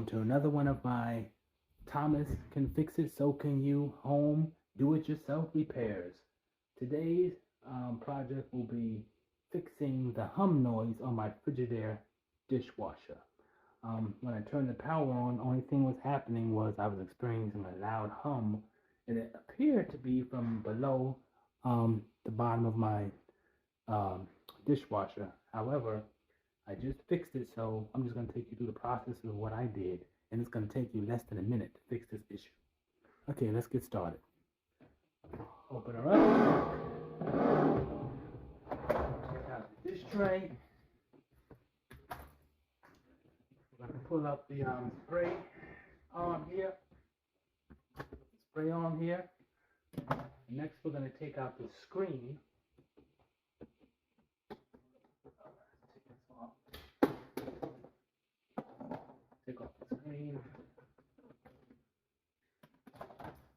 welcome to another one of my Thomas Can Fix It, So Can You home do-it-yourself repairs. Today's project will be fixing the hum noise on my Frigidaire dishwasher. When I turned the power on, the only thing was happening was I was experiencing a loud hum, and it appeared to be from below the bottom of my dishwasher. However, I just fixed it, so I'm just going to take you through the process of what I did, and it's going to take you less than a minute to fix this issue. Okay, let's get started. Open her up. Take out the dish tray. We're going to pull up the spray arm here. Spray arm here. Next, we're going to take out the screen. Take off the screen.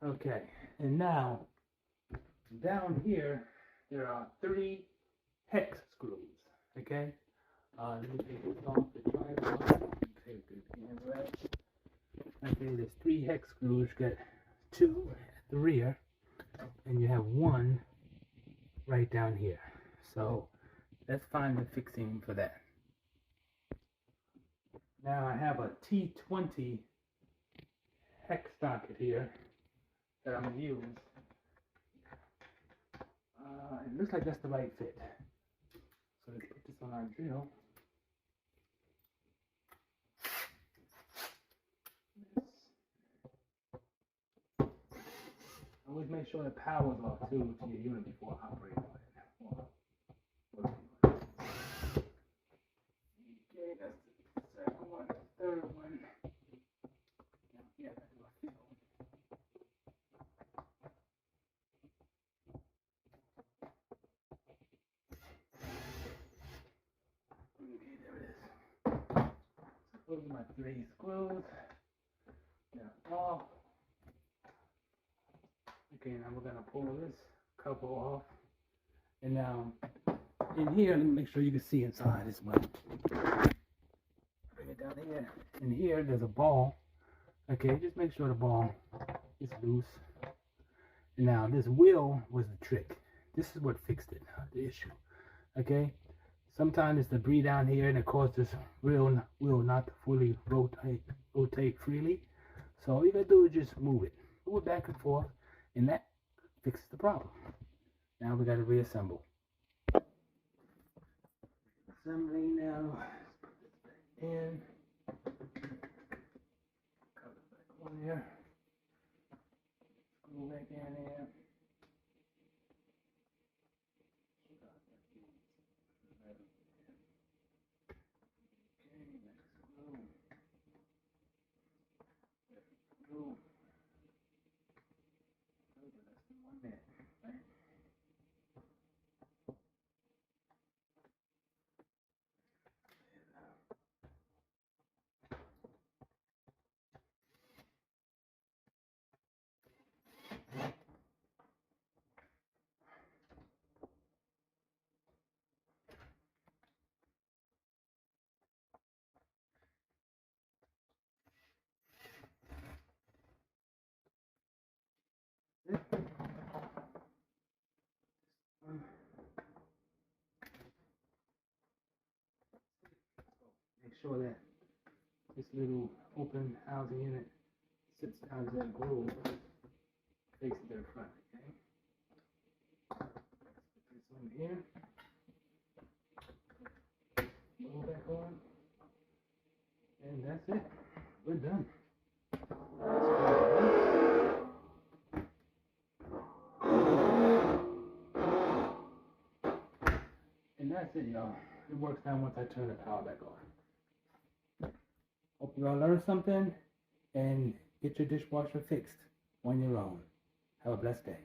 Okay, and now down here there are 3 hex screws. Okay, let me take this off the tripod. Okay, there's 3 hex screws. You got 2 at the rear, and you have 1 right down here. So let's find the fixing for that. Now I have a T20 hex socket here that I'm going to use. It looks like that's the right fit. So let's put this on our drill. Always make sure the power's off too to your unit before operating on it. Okay, that's the second one, third one. Yeah, that's what I feel. Okay, there it is. So those are my 3 screws. They're off. Okay, now we're gonna pull this couple off. And now in here, let me make sure you can see inside as well. Bring it down here. In here, there's a ball. Okay, just make sure the ball is loose. And now this wheel was the trick. This is what fixed it, the issue. Okay, sometimes it's debris down here and it causes this wheel not to fully rotate freely. So all you gotta do is just move it back and forth, and that fixes the problem. Now we gotta reassemble. Assembly now. Let's put this back in. Cover it back on there. Screw back in there. Okay, next screw. Screw. Less than 1 minute, right? Make sure that this little open housing unit sits down in that groove, facing to the front. Okay. Put this on here. Roll back on, and that's it. We're done. And that's it, y'all. It works now once I turn the power back on. Hope you all learned something and get your dishwasher fixed on your own. Have a blessed day.